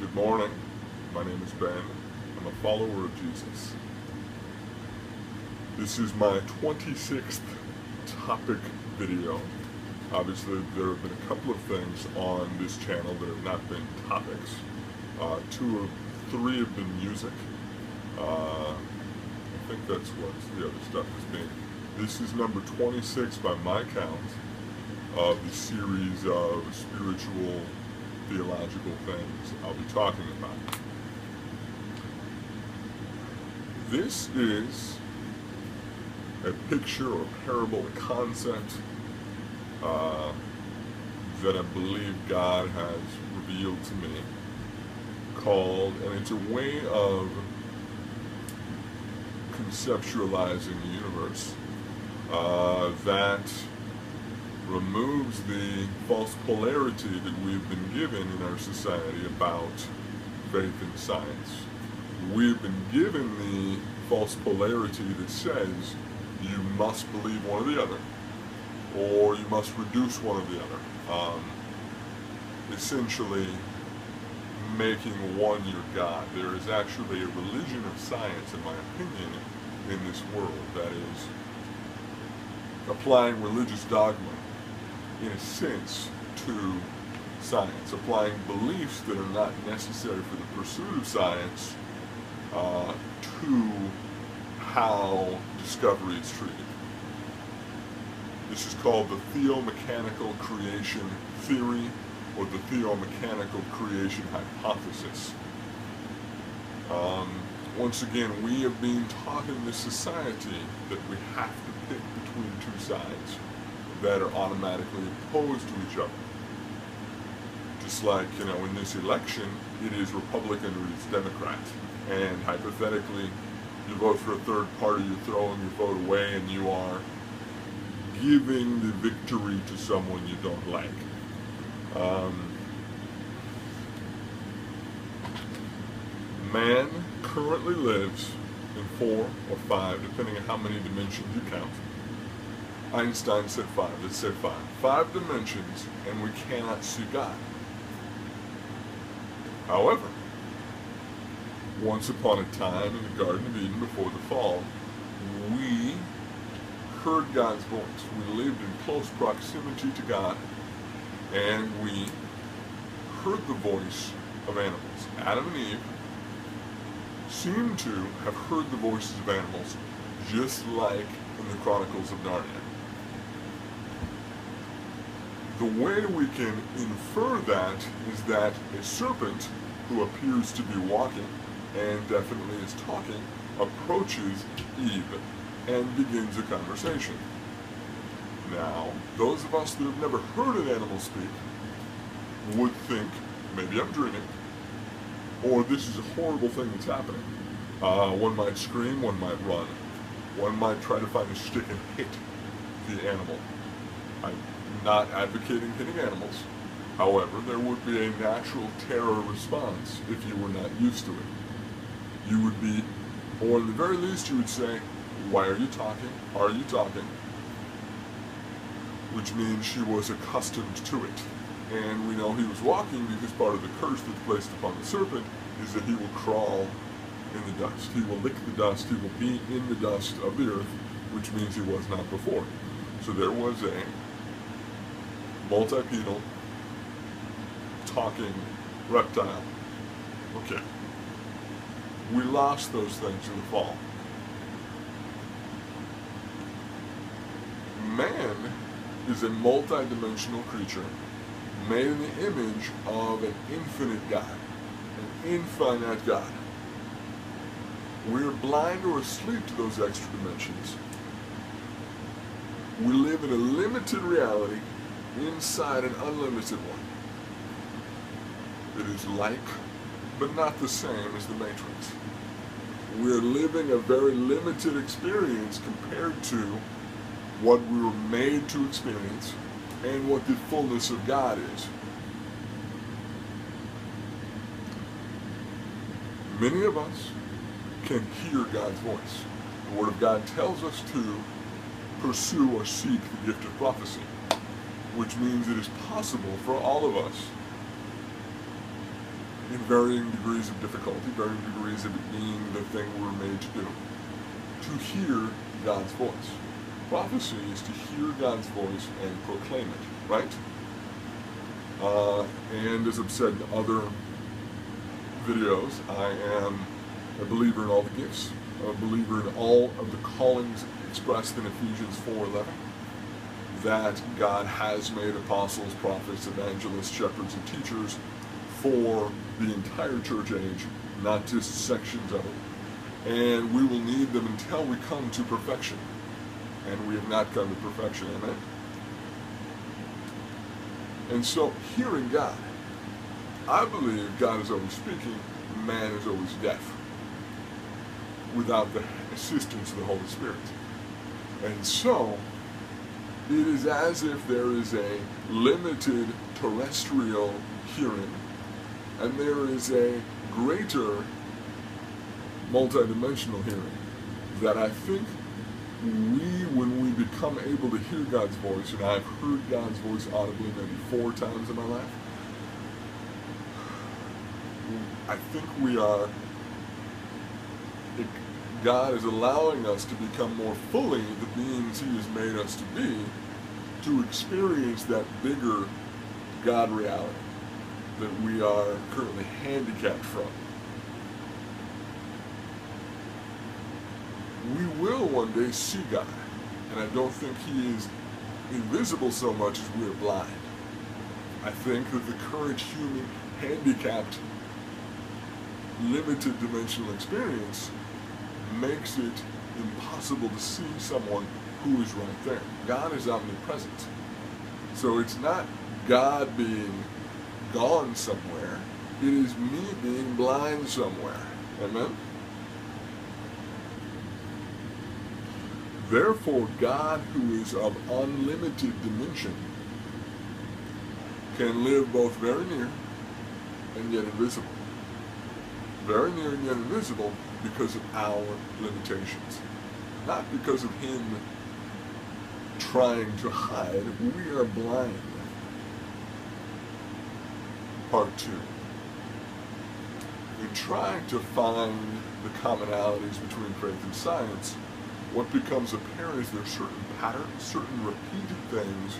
Good morning. My name is Ben. I'm a follower of Jesus. This is my 26th topic video. Obviously, there have been a couple of things on this channel that have not been topics. Two or three have been music. I think that's what the other stuff has been. This is number 26 by my count of the series of spiritual, theological things I'll be talking about. This is a picture or parable, a concept that I believe God has revealed to me, called, and it's a way of conceptualizing the universe that removes the false polarity that we've been given in our society about faith and science. We've been given the false polarity that says you must believe one or the other, or you must reduce one or the other, essentially making one your God. There is actually a religion of science, in my opinion, in this world that is applying religious dogma, in a sense, to science, applying beliefs that are not necessary for the pursuit of science to how discovery is treated. This is called the Theomechanical creation theory, or the Theomechanical creation hypothesis. Once again, we have been taught in this society that we have to pick between two sides that are automatically opposed to each other. Just like, in this election, it is Republican or it is Democrat. And hypothetically, you vote for a third party, you're throwing your vote away, and you are giving the victory to someone you don't like. Man currently lives in 4 or 5, depending on how many dimensions you count. Einstein said 5, let's say 5. 5 dimensions, and we cannot see God. However, once upon a time in the Garden of Eden before the fall, we heard God's voice. We lived in close proximity to God, and we heard the voice of animals. Adam and Eve seem to have heard the voices of animals, just like in the Chronicles of Narnia. The way we can infer that is that a serpent, who appears to be walking and definitely is talking, approaches Eve and begins a conversation. Now, those of us that have never heard an animal speak would think, maybe I'm dreaming, or this is a horrible thing that's happening. One might scream, one might run. One might try to find a stick and hit the animal. I'm not advocating hitting animals. However, there would be a natural terror response if you were not used to it. You would be, or at the very least you would say, why are you talking? Are you talking? Which means she was accustomed to it. And we know he was walking because part of the curse that's placed upon the serpent is that he will crawl in the dust. He will lick the dust. He will be in the dust of the earth, which means he was not before. So there was a multipedal, talking reptile. Okay. We lost those things in the fall. Man is a multi-dimensional creature made in the image of an infinite God, an infinite God. We're blind or asleep to those extra dimensions. We live in a limited reality inside an unlimited one. It is like, but not the same as the Matrix. We're living a very limited experience compared to what we were made to experience and what the fullness of God is. Many of us can hear God's voice. The Word of God tells us to pursue or seek the gift of prophecy, which means it is possible for all of us in varying degrees of difficulty, varying degrees of it being the thing we're made to do, to hear God's voice. Prophecy is to hear God's voice and proclaim it, right? And as I've said in other videos, I am a believer in all the gifts, a believer in all of the callings expressed in Ephesians 4:11, that God has made apostles, prophets, evangelists, shepherds, and teachers for the entire church age, not just sections of it. And we will need them until we come to perfection. And we have not come to perfection, amen? And so, hearing God, I believe God is always speaking, man is always deaf, without the assistance of the Holy Spirit. And so, it is as if there is a limited terrestrial hearing, and there is a greater multidimensional hearing that I think when we become able to hear God's voice, and I've heard God's voice audibly maybe 4 times in my life, I think God is allowing us to become more fully the beings He has made us to be, to experience that bigger God reality that we are currently handicapped from. We will one day see God, and I don't think He is invisible so much as we are blind. I think that the current human handicapped, limited dimensional experience makes it impossible to see someone who is right there. God is omnipresent. So it's not God being gone somewhere, it is me being blind somewhere. Amen? Therefore, God, who is of unlimited dimension, can live both very near and yet invisible. Very near and yet invisible because of our limitations. Not because of Him trying to hide. We are blind. Part 2. In trying to find the commonalities between faith and science, what becomes apparent is there are certain patterns, certain repeated things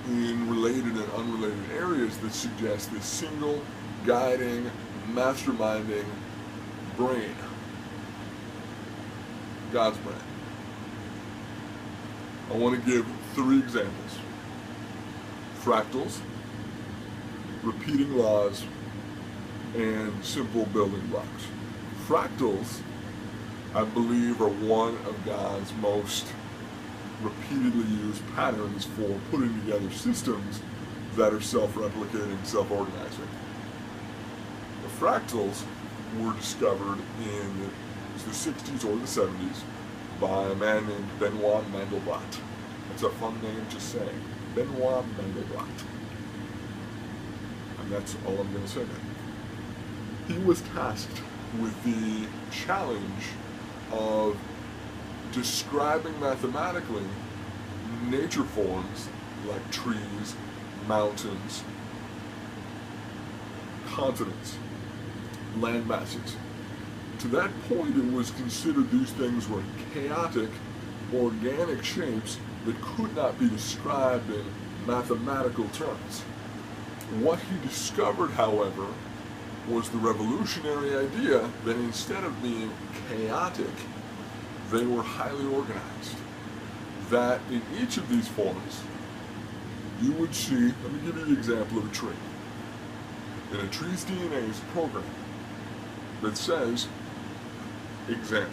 in related and unrelated areas that suggest this single, guiding, masterminding brain. God's brain. I want to give 3 examples. Fractals, repeating laws, and simple building blocks. Fractals, I believe, are one of God's most repeatedly used patterns for putting together systems that are self-replicating, self-organizing. The fractals were discovered in the 60s or the 70s by a man named Benoit Mandelbrot. It's a fun name to say. Benoit Mandelbrot. And that's all I'm going to say now. He was tasked with the challenge of describing mathematically nature forms like trees, mountains, continents, land masses. To that point, it was considered these things were chaotic, organic shapes that could not be described in mathematical terms. What he discovered, however, was the revolutionary idea that instead of being chaotic, they were highly organized. That in each of these forms, you would see, let me give you the example of a tree. In a tree's DNA is a program that says, example,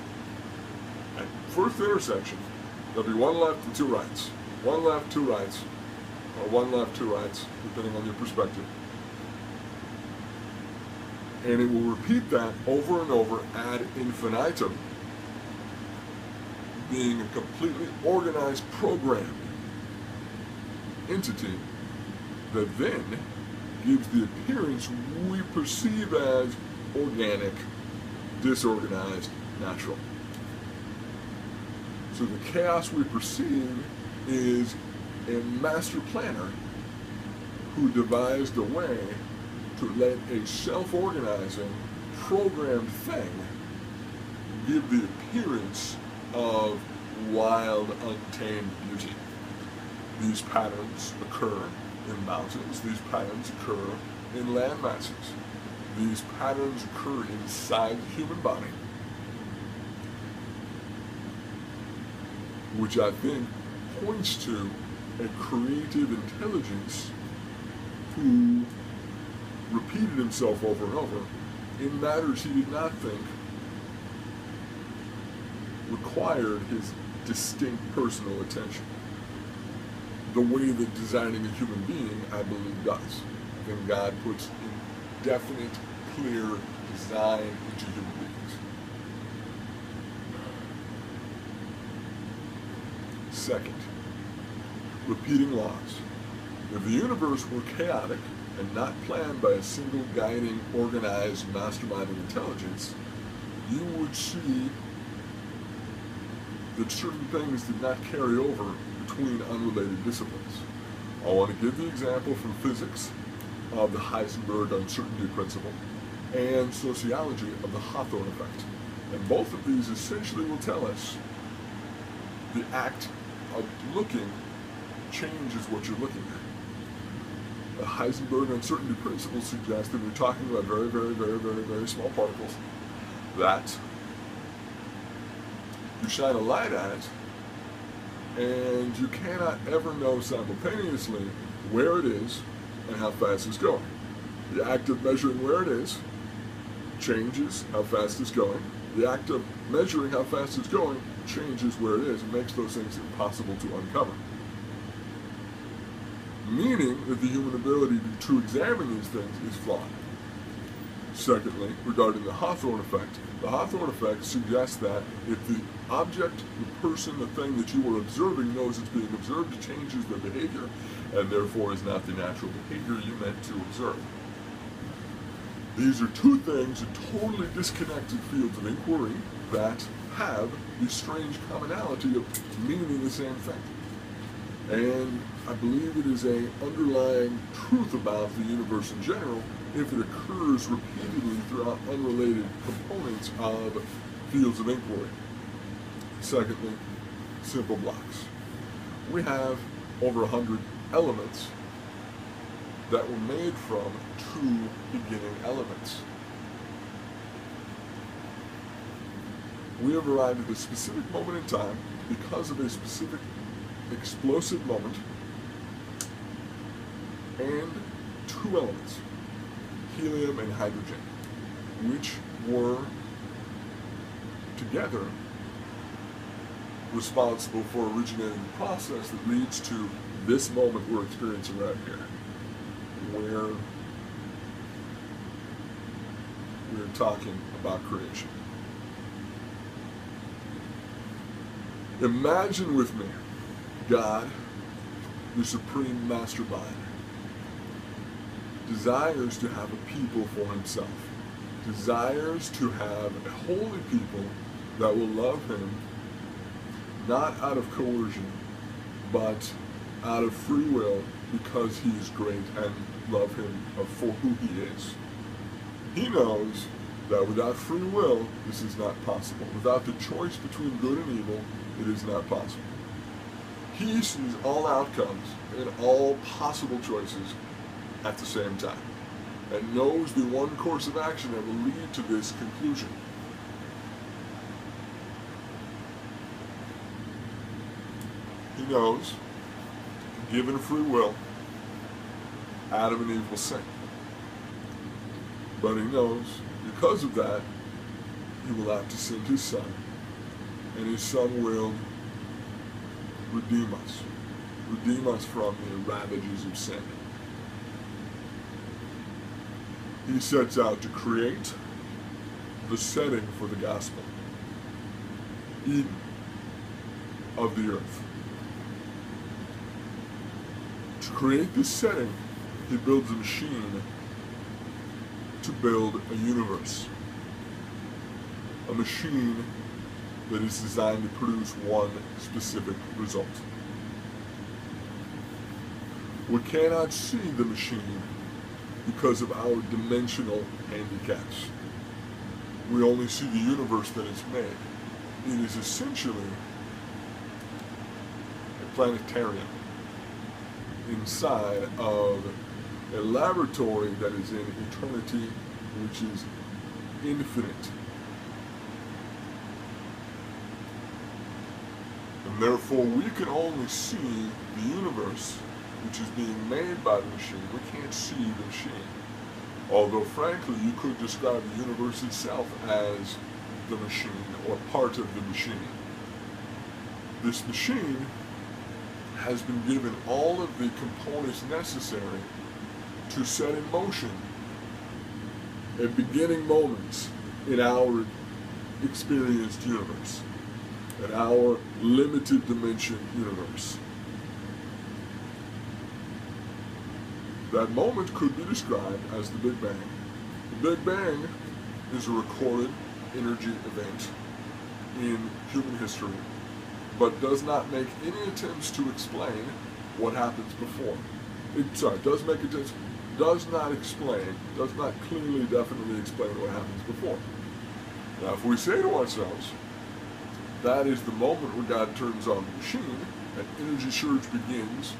at first intersection, there'll be 1 left and 2 rights. 1 left, 2 rights, or 1 left, 2 rights, depending on your perspective. And it will repeat that over and over ad infinitum, being a completely organized program entity that then gives the appearance we perceive as organic, disorganized, natural. So the chaos we perceive is a master planner who devised a way to let a self-organizing, programmed thing give the appearance of wild, untamed beauty. These patterns occur in mountains. These patterns occur in land masses. These patterns occur inside the human body, which I think points to a creative intelligence who repeated himself over and over in matters he did not think required his distinct personal attention. The way that designing a human being, I believe, does. I think God puts definite, clear design into human beings. Second, repeating laws. If the universe were chaotic and not planned by a single guiding, organized, masterminding intelligence, you would see that certain things did not carry over between unrelated disciplines. I want to give the example from physics of the Heisenberg uncertainty principle and sociology of the Hawthorne effect. And both of these essentially will tell us the act of looking changes what you're looking at. The Heisenberg uncertainty principle suggests that we're talking about very, very, very, very, very small particles that you shine a light at it, and you cannot ever know simultaneously where it is and how fast it's going. The act of measuring where it is changes how fast it's going. The act of measuring how fast it's going changes where it is and makes those things impossible to uncover. Meaning that the human ability to examine these things is flawed. Secondly, regarding the Hawthorne effect suggests that if the object, the person, the thing that you are observing knows it's being observed, it changes their behavior, and therefore is not the natural behavior you meant to observe. These are two things in totally disconnected fields of inquiry that have the strange commonality of meaning the same thing. And I believe it is an underlying truth about the universe in general if it occurs repeatedly throughout unrelated components of fields of inquiry. Secondly, simple blocks. We have over 100 elements that were made from two beginning elements. We have arrived at a specific moment in time because of a specific explosive moment and two elements, helium and hydrogen, which were together responsible for originating the process that leads to this moment we're experiencing right here, where we're talking about creation. Imagine with me God, the supreme mastermind, desires to have a people for himself, desires to have a holy people that will love him not out of coercion, but out of free will because he is great and love him for who he is. He knows that without free will, this is not possible. Without the choice between good and evil, it is not possible. He sees all outcomes and all possible choices at the same time and knows the one course of action that will lead to this conclusion. He knows, given free will, Adam and Eve will sin. But he knows, because of that, he will have to send his son, and his son will redeem us from the ravages of sin. He sets out to create the setting for the gospel, Eden of the earth. To create this setting, he builds a machine to build a universe. A machine that is designed to produce one specific result. We cannot see the machine because of our dimensional handicaps. We only see the universe that it's made. It is essentially a planetarium inside of a laboratory that is in eternity, which is infinite. And therefore we can only see the universe which is being made by the machine. We can't see the machine. Although frankly you could describe the universe itself as the machine or part of the machine. This machine has been given all of the components necessary to set in motion at beginning moments in our experienced universe, in our limited dimension universe. That moment could be described as the Big Bang. The Big Bang is a recorded energy event in human history, but does not make any attempts to explain what happens before. Does not clearly, definitely explain what happens before. Now, if we say to ourselves, that is the moment where God turns on the machine, an energy surge begins,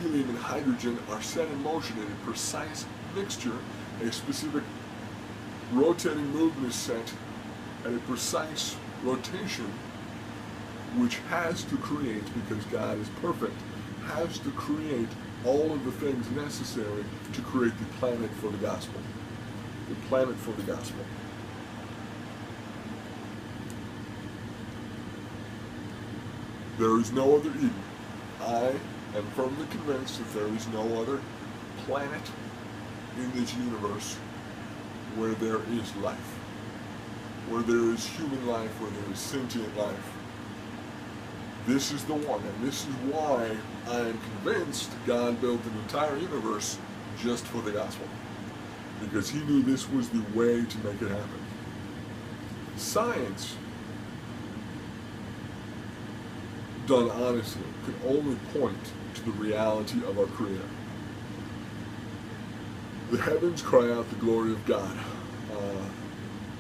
helium and hydrogen are set in motion in a precise mixture, a specific rotating movement is set at a precise rotation, which has to create, because God is perfect, has to create all of the things necessary to create the planet for the gospel. The planet for the gospel. There is no other Eden. I am firmly convinced that there is no other planet in this universe where there is life, where there is human life, where there is sentient life. This is the one, and this is why I am convinced God built an entire universe just for the gospel, because he knew this was the way to make it happen. Science, done honestly, can only point to the reality of our Creator. The heavens cry out the glory of God.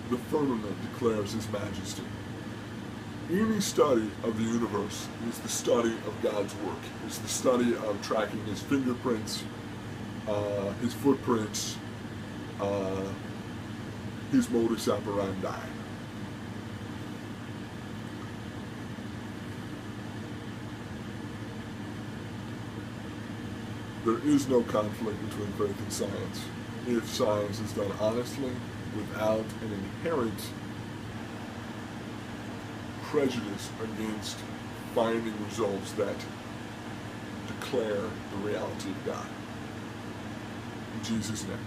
The firmament declares his majesty. Any study of the universe is the study of God's work. It's the study of tracking his fingerprints, his footprints, his modus operandi. There is no conflict between faith and science if science is done honestly, without an inherent prejudice against finding results that declare the reality of God. In Jesus' name.